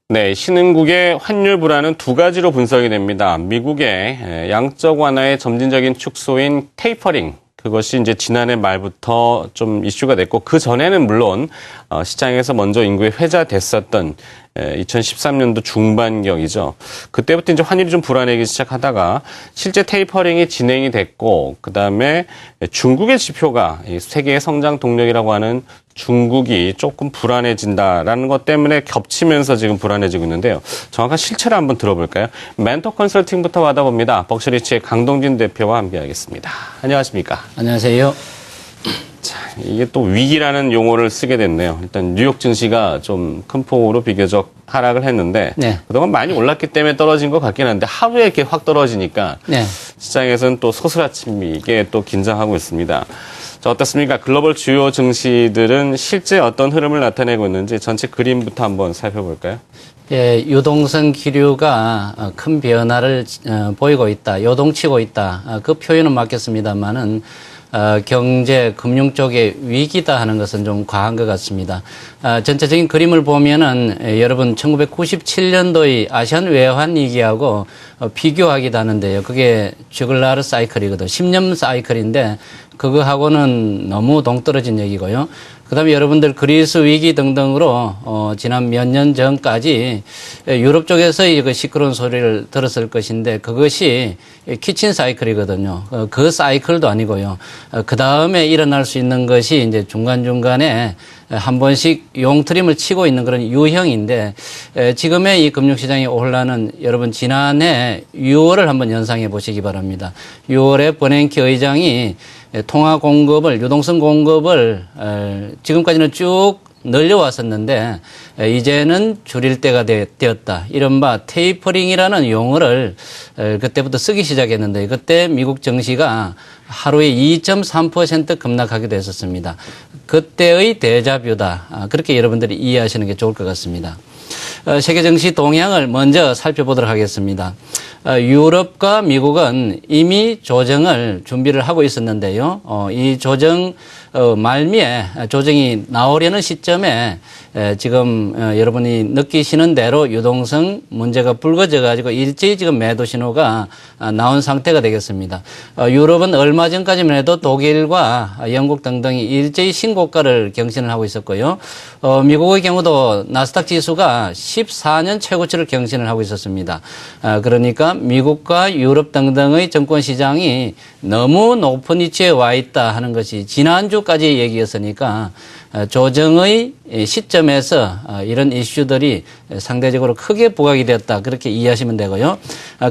네, 신흥국의 환율 불안은 두 가지로 분석이 됩니다. 미국의 양적 완화의 점진적인 축소인 테이퍼링. 그것이 이제 지난해 말부터 좀 이슈가 됐고, 그 전에는 물론 시장에서 먼저 인구에 회자됐었던 2013년도 중반경이죠. 그때부터 이제 환율이 좀 불안해지기 시작하다가 실제 테이퍼링이 진행이 됐고, 그 다음에 중국의 지표가 세계의 성장 동력이라고 하는 중국이 조금 불안해진다라는 것 때문에 겹치면서 지금 불안해지고 있는데요. 정확한 실체를 한번 들어볼까요? 멘토 컨설팅부터 받아봅니다. 벅시리치의 강동진 대표와 함께하겠습니다. 안녕하십니까? 안녕하세요. 자, 이게 또 위기라는 용어를 쓰게 됐네요. 일단 뉴욕 증시가 좀 큰 폭으로 비교적 하락을 했는데 네. 그동안 많이 올랐기 때문에 떨어진 것 같긴 한데 하루에 이렇게 확 떨어지니까 네. 시장에서는 또 소스라침이게 또 긴장하고 있습니다. 자, 어떻습니까? 글로벌 주요 증시들은 실제 어떤 흐름을 나타내고 있는지 전체 그림부터 한번 살펴볼까요? 예, 유동성 기류가 큰 변화를 보이고 있다, 요동치고 있다. 그 표현은 맞겠습니다만은 경제, 금융 쪽의 위기다 하는 것은 좀 과한 것 같습니다. 전체적인 그림을 보면은 여러분 1997년도의 아시안 외환 위기하고 비교하기도 하는데요. 그게 주글라르 사이클이거든요. 10년 사이클인데 그거하고는 너무 동떨어진 얘기고요. 그다음에 여러분들 그리스 위기 등등으로 지난 몇 년 전까지 유럽 쪽에서 이거 시끄러운 소리를 들었을 것인데 그것이 키친 사이클이거든요. 그 사이클도 아니고요. 그 다음에 일어날 수 있는 것이 이제 중간중간에 한 번씩 용트림을 치고 있는 그런 유형인데 지금의 이 금융시장의 혼란은 여러분 지난해 6월을 한번 연상해 보시기 바랍니다. 6월에 버냉키 의장이 통화 공급을, 유동성 공급을 지금까지는 쭉 늘려왔었는데 이제는 줄일 때가 되었다. 이른바 테이퍼링이라는 용어를 그때부터 쓰기 시작했는데 그때 미국 증시가 하루에 2.3% 급락하기도 했었습니다. 그때의 데자뷰다. 그렇게 여러분들이 이해하시는 게 좋을 것 같습니다. 세계 증시 동향을 먼저 살펴보도록 하겠습니다. 유럽과 미국은 이미 조정을 준비를 하고 있었는데요. 이 조정 말미에 조정이 나오려는 시점에 지금 여러분이 느끼시는 대로 유동성 문제가 불거져 가지고 일제히 지금 매도 신호가 나온 상태가 되겠습니다. 유럽은 얼마 전까지만 해도 독일과 영국 등등이 일제히 신고가를 경신을 하고 있었고요. 미국의 경우도 나스닥 지수가 14년 최고치를 경신을 하고 있었습니다. 그러니까 미국과 유럽 등등의 정권 시장이 너무 높은 위치에 와 있다 하는 것이 지난주까지 얘기였으니까 조정의 시점에서 이런 이슈들이 상대적으로 크게 부각이 되었다. 그렇게 이해하시면 되고요.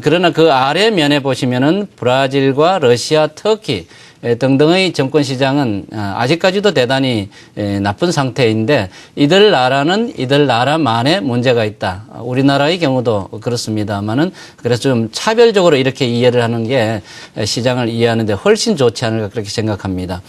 그러나 그 아래 면에 보시면은 브라질과 러시아, 터키 등등의 정권 시장은 아직까지도 대단히 나쁜 상태인데 이들 나라는 이들 나라만의 문제가 있다. 우리나라의 경우도 그렇습니다만은 그래서 좀 차별적으로 이렇게 이해를 하는 게 시장을 이해하는 데 훨씬 좋지 않을까 그렇게 생각합니다.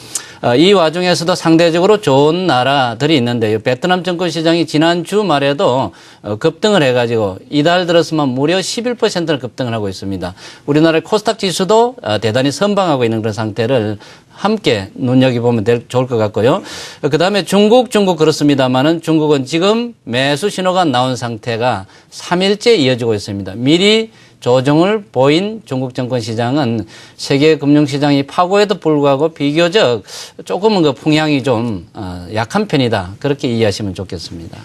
이 와중에서도 상대적으로 좋은 나라들이 있는데요. 베트남 정권 시장이 지난 주말에도 급등을 해가지고 이달 들어서만 무려 11%를 급등을 하고 있습니다. 우리나라의 코스닥 지수도 대단히 선방하고 있는 그런 상태를 함께 눈여겨보면 좋을 것 같고요. 그 다음에 중국 그렇습니다만은 중국은 지금 매수 신호가 나온 상태가 3일째 이어지고 있습니다. 미리 조정을 보인 중국 정권 시장은 세계 금융시장이 파고에도 불구하고 비교적 조금은 그 풍향이 좀 약한 편이다. 그렇게 이해하시면 좋겠습니다.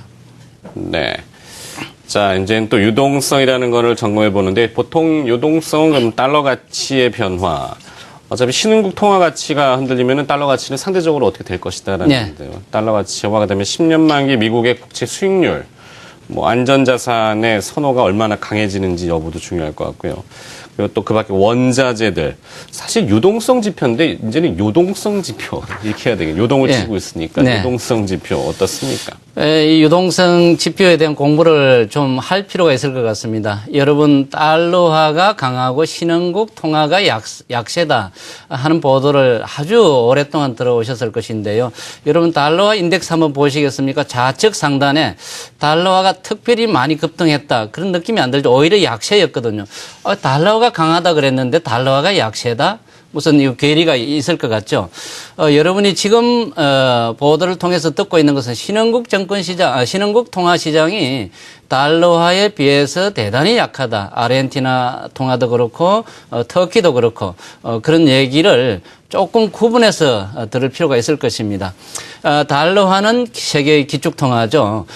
네. 자, 이제는 또 유동성이라는 거를 점검해 보는데 보통 유동성은 그럼 달러 가치의 변화. 어차피 신흥국 통화 가치가 흔들리면은 달러 가치는 상대적으로 어떻게 될 것이다라는 건데요. 달러 가치화가 되면 10년 만기 미국의 국채 수익률, 뭐 안전자산의 선호가 얼마나 강해지는지 여부도 중요할 것 같고요. 그리고 또 그 밖에 원자재들. 사실 유동성 지표인데 이제는 요동성 지표 이렇게 해야 되겠네요. 요동을 치고 있으니까 유동성 지표 어떻습니까? 이 유동성 지표에 대한 공부를 좀 할 필요가 있을 것 같습니다. 여러분 달러화가 강하고 신흥국 통화가 약세다 하는 보도를 아주 오랫동안 들어오셨을 것인데요. 여러분 달러화 인덱스 한번 보시겠습니까? 좌측 상단에 달러화가 특별히 많이 급등했다. 그런 느낌이 안 들죠. 오히려 약세였거든요. 달러화가 강하다 그랬는데 달러화가 약세다? 무슨 이 괴리가 있을 것 같죠. 여러분이 지금 보도를 통해서 듣고 있는 것은 신흥국 정권 시장, 신흥국 통화 시장이 달러화에 비해서 대단히 약하다. 아르헨티나 통화도 그렇고 터키도 그렇고 그런 얘기를 조금 구분해서 들을 필요가 있을 것입니다. 달러화는 세계의 기축통화죠.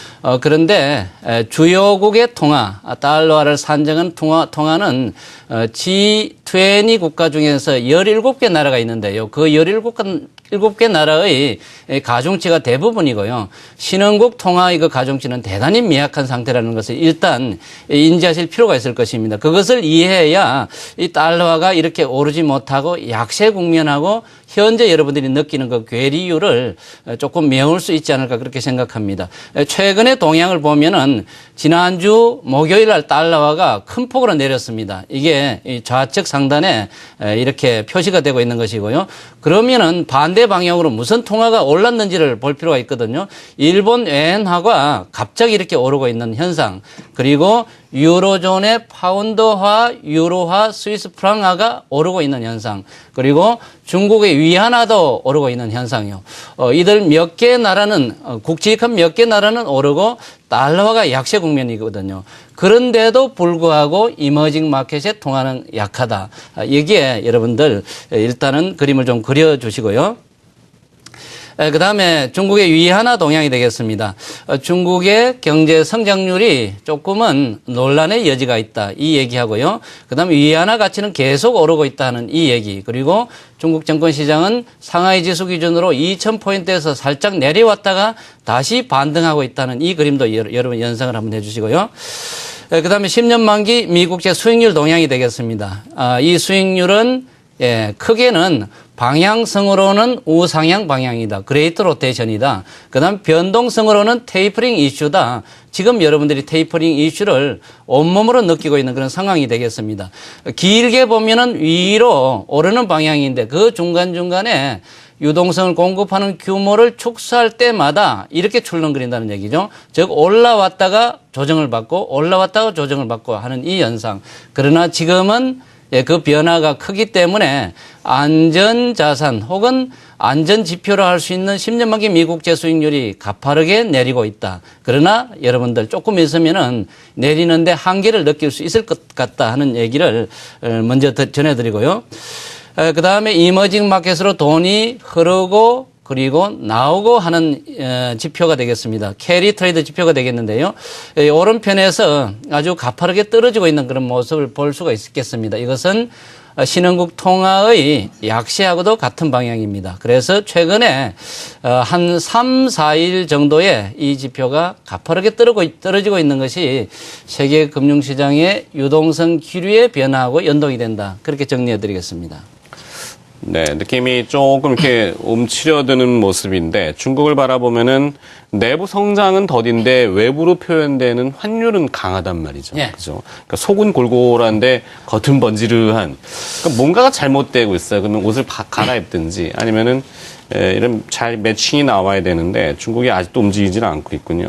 그런데 주요국의 통화, 달러화를 산정한 통화는 G20 국가 중에서 17개 나라가 있는데요. 그 17개 나라의 가중치가 대부분이고요. 신흥국 통화의 그 가중치는 대단히 미약한 상태라는 것을 일단 인지하실 필요가 있을 것입니다. 그것을 이해해야 이 달러화가 이렇게 오르지 못하고 약세 국면하고 현재 여러분들이 느끼는 그 괴리율을 조금 메울 수 있지 않을까 그렇게 생각합니다. 최근의 동향을 보면은 지난주 목요일 날 달러화가 큰 폭으로 내렸습니다. 이게 좌측 상단에 이렇게 표시가 되고 있는 것이고요. 그러면은 반대 방향으로 무슨 통화가 올랐는지를 볼 필요가 있거든요. 일본 엔화가 갑자기 이렇게 오르고 있는 현상, 그리고 유로존의 파운드화, 유로화, 스위스 프랑화가 오르고 있는 현상, 그리고 중국의 위안화도 오르고 있는 현상이요. 이들 몇 개 나라는 굵직한 몇 개 나라는 오르고 달러화가 약세 국면이거든요. 그런데도 불구하고 이머징 마켓의 통화는 약하다. 여기에 여러분들 일단은 그림을 좀 그려주시고요. 그 다음에 중국의 위안화 동향이 되겠습니다. 중국의 경제 성장률이 조금은 논란의 여지가 있다. 이 얘기하고요. 그 다음에 위안화 가치는 계속 오르고 있다는 이 얘기. 그리고 중국 증권시장은 상하이 지수 기준으로 2000포인트에서 살짝 내려왔다가 다시 반등하고 있다는 이 그림도 여러분 연상을 한번 해주시고요. 그 다음에 10년 만기 미국제 수익률 동향이 되겠습니다. 이 수익률은 크게는 방향성으로는 우상향 방향이다. 그레이트 로테이션이다. 그 다음 변동성으로는 테이퍼링 이슈다. 지금 여러분들이 테이퍼링 이슈를 온몸으로 느끼고 있는 그런 상황이 되겠습니다. 길게 보면은 위로 오르는 방향인데 그 중간중간에 유동성을 공급하는 규모를 축소할 때마다 이렇게 출렁거린다는 얘기죠. 즉 올라왔다가 조정을 받고 올라왔다가 조정을 받고 하는 이 현상. 그러나 지금은 그 변화가 크기 때문에 안전자산 혹은 안전지표로 할 수 있는 10년 만기 미국제 수익률이 가파르게 내리고 있다. 그러나 여러분들 조금 있으면은 내리는데 한계를 느낄 수 있을 것 같다 하는 얘기를 먼저 전해드리고요. 그 다음에 이머징 마켓으로 돈이 흐르고 그리고 나오고 하는 지표가 되겠습니다. 캐리 트레이드 지표가 되겠는데요. 오른편에서 아주 가파르게 떨어지고 있는 그런 모습을 볼 수가 있겠습니다. 이것은 신흥국 통화의 약세하고도 같은 방향입니다. 그래서 최근에 한 3, 4일 정도의 이 지표가 가파르게 떨어지고 있는 것이 세계 금융시장의 유동성 기류의 변화하고 연동이 된다. 그렇게 정리해 드리겠습니다. 네, 느낌이 조금 이렇게 움츠려드는 모습인데 중국을 바라보면은 내부 성장은 더딘데 외부로 표현되는 환율은 강하단 말이죠. 예. 그죠? 그러니까 속은 골골한데 겉은 번지르한. 그러니까 뭔가가 잘못되고 있어요. 그러면 옷을 갈아입든지 아니면은 이런 잘 매칭이 나와야 되는데 중국이 아직도 움직이지는 않고 있군요.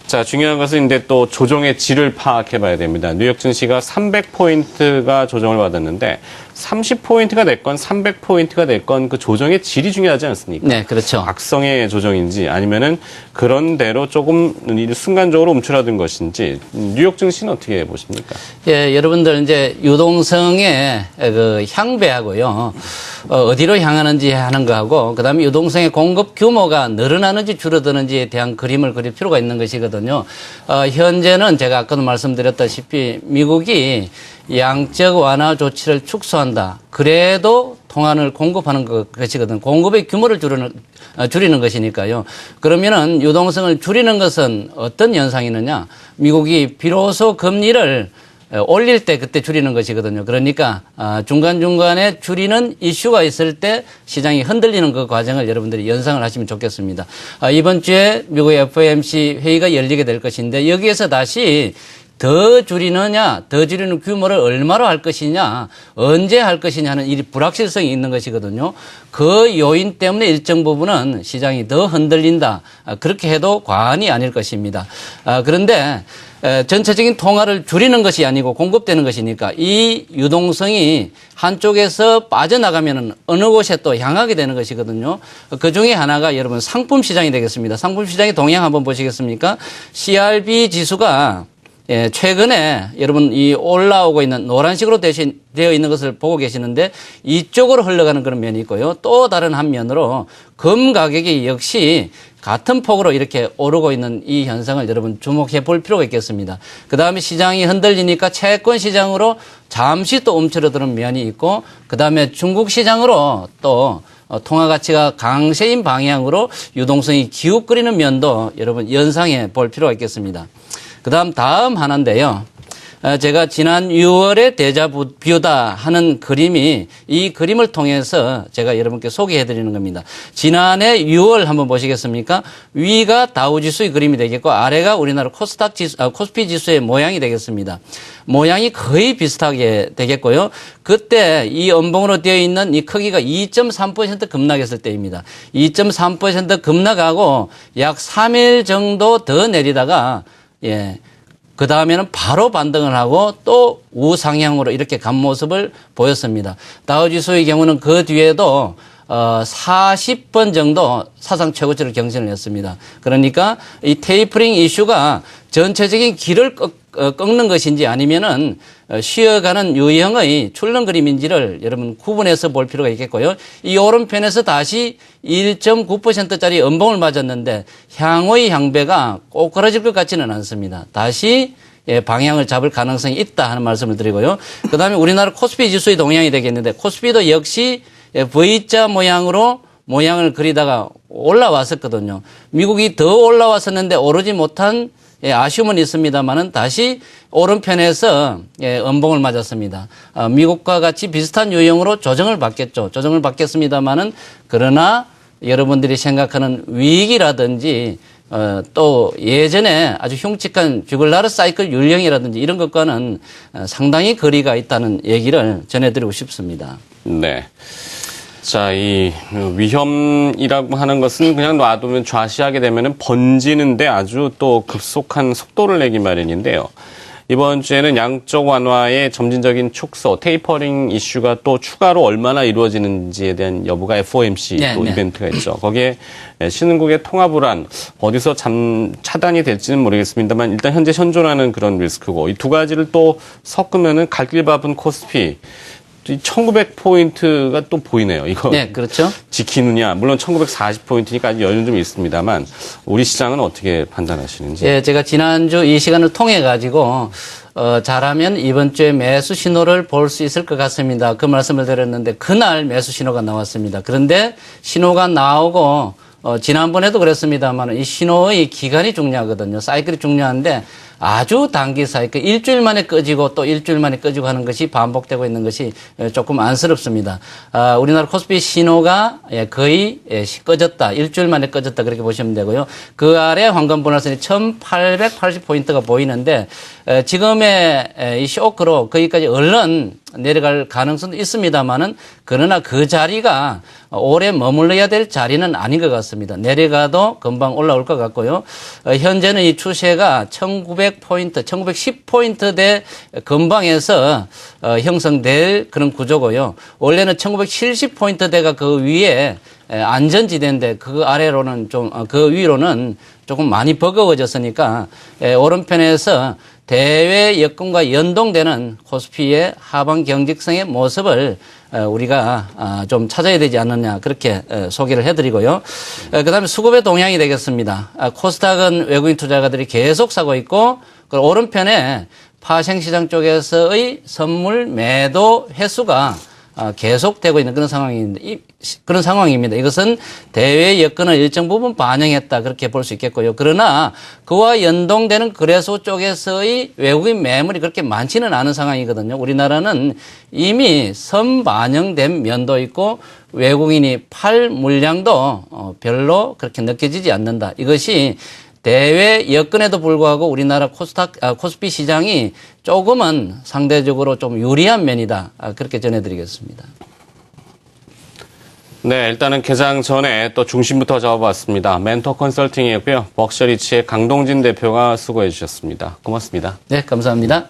자, 중요한 것은 이제 또 조정의 질을 파악해 봐야 됩니다. 뉴욕 증시가 300포인트가 조정을 받았는데 30포인트가 됐건 300포인트가 됐건 그 조정의 질이 중요하지 않습니까? 네, 그렇죠. 악성의 조정인지 아니면은 그런 대로 조금 순간적으로 움츠러든 것인지 뉴욕 증시는 어떻게 보십니까? 예, 여러분들 이제 유동성의 그 향배하고요. 어디로 향하는지 하는 거하고 그다음에 유동성의 공급 규모가 늘어나는지 줄어드는지에 대한 그림을 그릴 필요가 있는 것이거든요. 현재는 제가 아까도 말씀드렸다시피 미국이 양적 완화 조치를 축소한다. 그래도 통화를 공급하는 것이거든. 공급의 규모를 줄이는 것이니까요. 그러면은 유동성을 줄이는 것은 어떤 현상이느냐? 미국이 비로소 금리를 올릴 때 그때 줄이는 것이거든요. 그러니까 중간중간에 줄이는 이슈가 있을 때 시장이 흔들리는 그 과정을 여러분들이 연상을 하시면 좋겠습니다. 이번 주에 미국 FOMC 회의가 열리게 될 것인데 여기에서 다시 더 줄이느냐, 더 줄이는 규모를 얼마로 할 것이냐, 언제 할 것이냐 하는 이 불확실성이 있는 것이거든요. 그 요인 때문에 일정 부분은 시장이 더 흔들린다. 그렇게 해도 과언이 아닐 것입니다. 그런데 전체적인 통화를 줄이는 것이 아니고 공급되는 것이니까 이 유동성이 한쪽에서 빠져나가면 어느 곳에 또 향하게 되는 것이거든요. 그 중에 하나가 여러분 상품 시장이 되겠습니다. 상품 시장의 동향 한번 보시겠습니까? CRB 지수가 예, 최근에 여러분 이 올라오고 있는 노란색으로 되어 있는 것을 보고 계시는데 이쪽으로 흘러가는 그런 면이 있고요. 또 다른 한 면으로 금 가격이 역시 같은 폭으로 이렇게 오르고 있는 이 현상을 여러분 주목해 볼 필요가 있겠습니다. 그 다음에 시장이 흔들리니까 채권 시장으로 잠시 또 움츠러드는 면이 있고 그 다음에 중국 시장으로 또 통화 가치가 강세인 방향으로 유동성이 기웃거리는 면도 여러분 연상해 볼 필요가 있겠습니다. 다음 하나인데요. 제가 지난 6월에 데자뷰다 하는 그림이 이 그림을 통해서 제가 여러분께 소개해 드리는 겁니다. 지난해 6월 한번 보시겠습니까? 위가 다우지수의 그림이 되겠고 아래가 우리나라 코스피 지수의 모양이 되겠습니다. 모양이 거의 비슷하게 되겠고요. 그때 이 음봉으로 되어 있는 이 크기가 2.3% 급락했을 때입니다. 2.3% 급락하고 약 3일 정도 더 내리다가 그 다음에는 바로 반등을 하고 또 우상향으로 이렇게 간 모습을 보였습니다. 다우지수의 경우는 그 뒤에도 40번 정도 사상 최고치를 경신을 했습니다. 그러니까 이 테이퍼링 이슈가 전체적인 길을 꺾는 것인지 아니면은 쉬어가는 유형의 출렁 그림인지를 여러분 구분해서 볼 필요가 있겠고요. 이 오른편에서 다시 1.9%짜리 음봉을 맞았는데 향후의 향배가 꼬꾸라질 것 같지는 않습니다. 다시 방향을 잡을 가능성이 있다 하는 말씀을 드리고요. 그 다음에 우리나라 코스피 지수의 동향이 되겠는데 코스피도 역시 V자 모양으로 모양을 그리다가 올라왔었거든요. 미국이 더 올라왔었는데 오르지 못한 아쉬움은 있습니다만은 다시 오른편에서 음봉을 맞았습니다. 미국과 같이 비슷한 유형으로 조정을 받겠죠. 조정을 받겠습니다만은 그러나 여러분들이 생각하는 위기라든지 또 예전에 아주 흉측한 주글라르 사이클 율령이라든지 이런 것과는 상당히 거리가 있다는 얘기를 전해드리고 싶습니다. 네. 자, 이 위험이라고 하는 것은 그냥 놔두면 좌시하게 되면 번지는데 아주 또 급속한 속도를 내기 마련인데요. 이번 주에는 양적 완화의 점진적인 축소, 테이퍼링 이슈가 또 추가로 얼마나 이루어지는지에 대한 여부가 FOMC 또 이벤트가 있죠. 거기에 신흥국의 통화 불안, 어디서 차단이 될지는 모르겠습니다만 일단 현재 현존하는 그런 리스크고 이 두 가지를 또 섞으면은 갈 길 바쁜 코스피, 1900포인트가 또 보이네요. 이거. 네, 그렇죠. 지키느냐. 물론 1940포인트니까 아직 여유는 좀 있습니다만 우리 시장은 어떻게 판단하시는지. 예, 제가 지난주 이 시간을 통해 가지고 잘하면 이번 주에 매수 신호를 볼 수 있을 것 같습니다. 그 말씀을 드렸는데 그날 매수 신호가 나왔습니다. 그런데 신호가 나오고 지난번에도 그랬습니다만 이 신호의 기간이 중요하거든요. 사이클이 중요한데 아주 단기 사이클 일주일 만에 꺼지고 또 일주일 만에 꺼지고 하는 것이 반복되고 있는 것이 조금 안쓰럽습니다. 우리나라 코스피 신호가 거의 꺼졌다. 일주일 만에 꺼졌다. 그렇게 보시면 되고요. 그 아래 황금 분할선이 1880포인트가 보이는데 지금의 이 쇼크로 거기까지 얼른 내려갈 가능성도 있습니다만은 그러나 그 자리가 오래 머물러야 될 자리는 아닌 것 같습니다. 내려가도 금방 올라올 것 같고요. 현재는 이 추세가 1900포인트, 1910포인트대 근방에서 형성될 그런 구조고요. 원래는 1970포인트대가 그 위에 안전지대인데 그 아래로는 그 위로는 조금 많이 버거워졌으니까 오른편에서 대외 여건과 연동되는 코스피의 하방 경직성의 모습을 우리가 좀 찾아야 되지 않느냐 그렇게 소개를 해드리고요. 그다음에 수급의 동향이 되겠습니다. 코스닥은 외국인 투자가들이 계속 사고 있고 그 오른편에 파생시장 쪽에서의 선물 매도 횟수가 계속되고 있는 그런 상황입니다. 이것은 대외 여건을 일정 부분 반영했다 그렇게 볼 수 있겠고요. 그러나 그와 연동되는 거래소 쪽에서의 외국인 매물이 그렇게 많지는 않은 상황이거든요. 우리나라는 이미 선반영된 면도 있고 외국인이 팔 물량도 별로 그렇게 느껴지지 않는다. 이것이 대외 여건에도 불구하고 우리나라 코스피 시장이 조금은 상대적으로 좀 유리한 면이다. 그렇게 전해드리겠습니다. 네, 일단은 개장 전에 또 중심부터 잡아봤습니다. 멘토 컨설팅이었고요. 벅셔리치의 강동진 대표가 수고해 주셨습니다. 고맙습니다. 네, 감사합니다.